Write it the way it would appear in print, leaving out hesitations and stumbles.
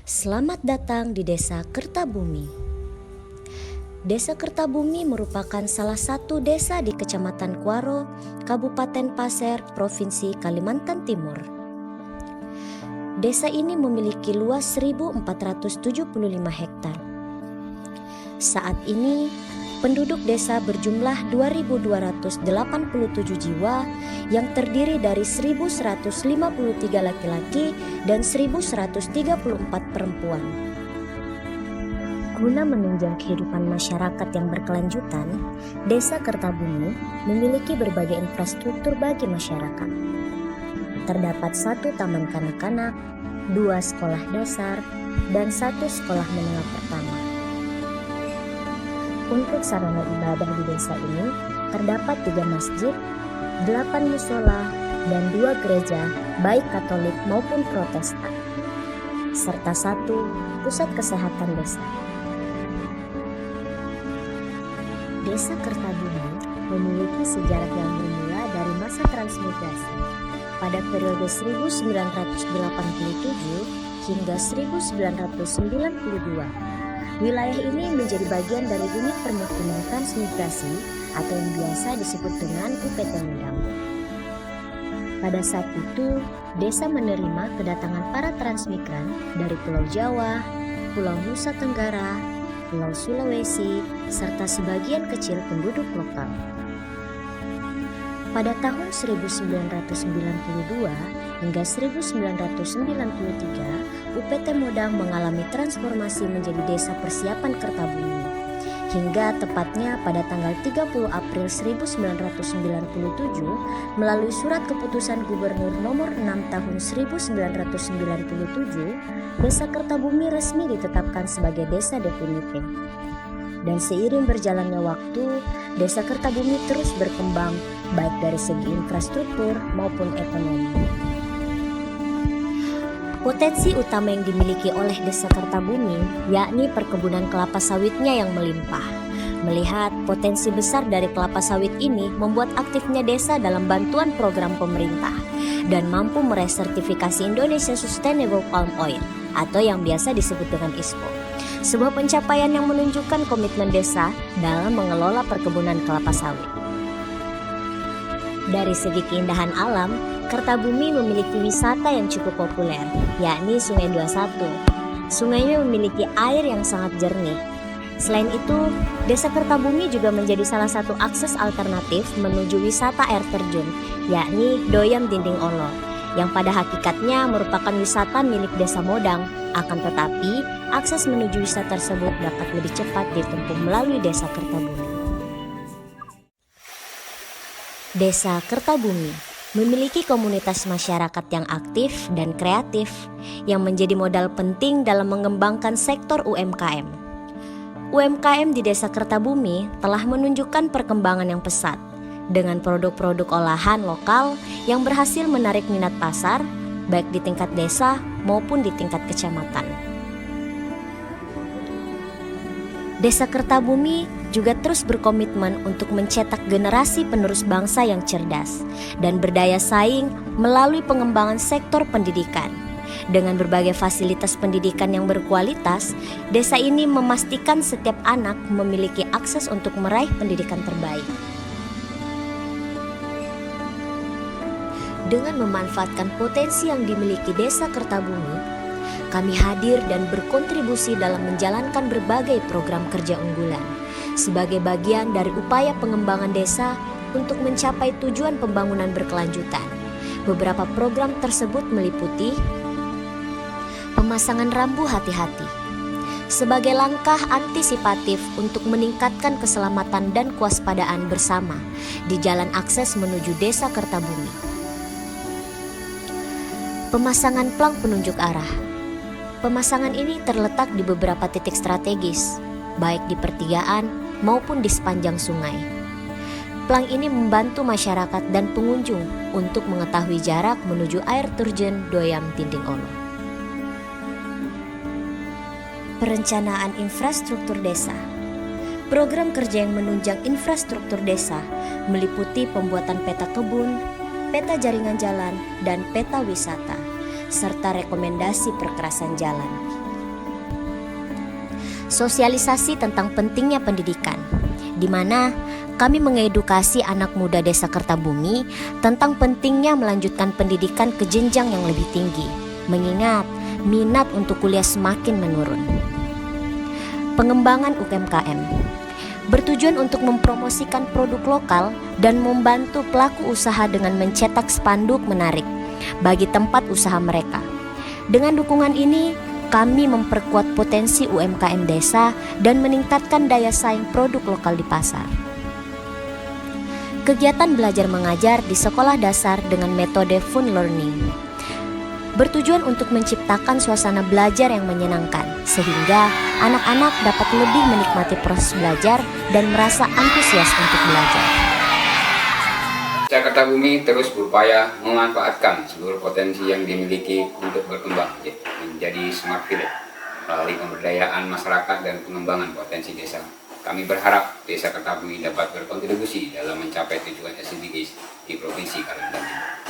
Selamat datang di Desa Kertabumi. Desa Kertabumi merupakan salah satu desa di Kecamatan Kuaro, Kabupaten Pasir, Provinsi Kalimantan Timur. Desa ini memiliki luas 1.475 hektar. Saat ini, penduduk desa berjumlah 2.287 jiwa yang terdiri dari 1.153 laki-laki dan 1.134 perempuan. Guna menunjang kehidupan masyarakat yang berkelanjutan, Desa Kertabumi memiliki berbagai infrastruktur bagi masyarakat. Terdapat 1 taman kanak-kanak, 2 sekolah dasar, dan 1 sekolah menengah pertama. Untuk sarana ibadah di desa ini, terdapat 3 masjid, 8 musola, dan 2 gereja, baik Katolik maupun Protestan, serta 1 pusat kesehatan desa. Desa Kertabumi memiliki sejarah yang bermula dari masa transmigrasi pada periode 1987 hingga 1992. Wilayah ini menjadi bagian dari unit permukiman transmigrasi atau yang biasa disebut dengan UPT Medang. Pada saat itu, desa menerima kedatangan para transmigran dari Pulau Jawa, Pulau Nusa Tenggara, Pulau Sulawesi, serta sebagian kecil penduduk lokal. Pada tahun 1992 hingga 1993, UPT Modang mengalami transformasi menjadi Desa Persiapan Kertabumi. Hingga tepatnya pada tanggal 30 April 1997, melalui surat keputusan Gubernur nomor 6 tahun 1997, Desa Kertabumi resmi ditetapkan sebagai desa definitif. Dan seiring berjalannya waktu, Desa Kertabumi terus berkembang baik dari segi infrastruktur maupun ekonomi. Potensi utama yang dimiliki oleh Desa Kertabumi yakni perkebunan kelapa sawitnya yang melimpah. Melihat potensi besar dari kelapa sawit ini membuat aktifnya desa dalam bantuan program pemerintah dan mampu meraih sertifikasi Indonesia Sustainable Palm Oil atau yang biasa disebut dengan ISPO. Sebuah pencapaian yang menunjukkan komitmen desa dalam mengelola perkebunan kelapa sawit. Dari segi keindahan alam, Kertabumi memiliki wisata yang cukup populer, yakni Sungai 21. Sungainya memiliki air yang sangat jernih. Selain itu, Desa Kertabumi juga menjadi salah satu akses alternatif menuju wisata air terjun, yakni Doyam Dinding Olo, yang pada hakikatnya merupakan wisata milik Desa Modang. Akan tetapi, akses menuju wisata tersebut dapat lebih cepat ditempuh melalui Desa Kertabumi. Desa Kertabumi memiliki komunitas masyarakat yang aktif dan kreatif yang menjadi modal penting dalam mengembangkan sektor UMKM. UMKM di Desa Kertabumi telah menunjukkan perkembangan yang pesat dengan produk-produk olahan lokal yang berhasil menarik minat pasar baik di tingkat desa maupun di tingkat kecamatan. Desa Kertabumi juga terus berkomitmen untuk mencetak generasi penerus bangsa yang cerdas dan berdaya saing melalui pengembangan sektor pendidikan. Dengan berbagai fasilitas pendidikan yang berkualitas, desa ini memastikan setiap anak memiliki akses untuk meraih pendidikan terbaik. Dengan memanfaatkan potensi yang dimiliki Desa Kertabumi, kami hadir dan berkontribusi dalam menjalankan berbagai program kerja unggulan sebagai bagian dari upaya pengembangan desa untuk mencapai tujuan pembangunan berkelanjutan. Beberapa program tersebut meliputi pemasangan rambu hati-hati sebagai langkah antisipatif untuk meningkatkan keselamatan dan kewaspadaan bersama di jalan akses menuju Desa Kertabumi. Pemasangan plang penunjuk arah. Pemasangan ini terletak di beberapa titik strategis, baik di pertigaan maupun di sepanjang sungai. Plang ini membantu masyarakat dan pengunjung untuk mengetahui jarak menuju air terjun Doyam Dinding Olo. Perencanaan infrastruktur desa. Program kerja yang menunjang infrastruktur desa meliputi pembuatan peta kebun, peta jaringan jalan, dan peta wisata, serta rekomendasi perkerasan jalan. sosialisasi tentang pentingnya pendidikan, di mana kami mengedukasi anak muda Desa Kertabumi tentang pentingnya melanjutkan pendidikan ke jenjang yang lebih tinggi, mengingat minat untuk kuliah semakin menurun. Pengembangan UMKM bertujuan untuk mempromosikan produk lokal dan membantu pelaku usaha dengan mencetak spanduk menarik bagi tempat usaha mereka. Dengan dukungan ini, kami memperkuat potensi UMKM desa dan meningkatkan daya saing produk lokal di pasar. Kegiatan belajar mengajar di sekolah dasar dengan metode fun learning bertujuan untuk menciptakan suasana belajar yang menyenangkan, sehingga anak-anak dapat lebih menikmati proses belajar dan merasa antusias untuk belajar. Desa Kertabumi terus berupaya memanfaatkan seluruh potensi yang dimiliki untuk berkembang menjadi smart village melalui pemberdayaan masyarakat dan pengembangan potensi desa. Kami berharap Desa Kertabumi dapat berkontribusi dalam mencapai tujuan SDGs di Provinsi Kalimantan Timur.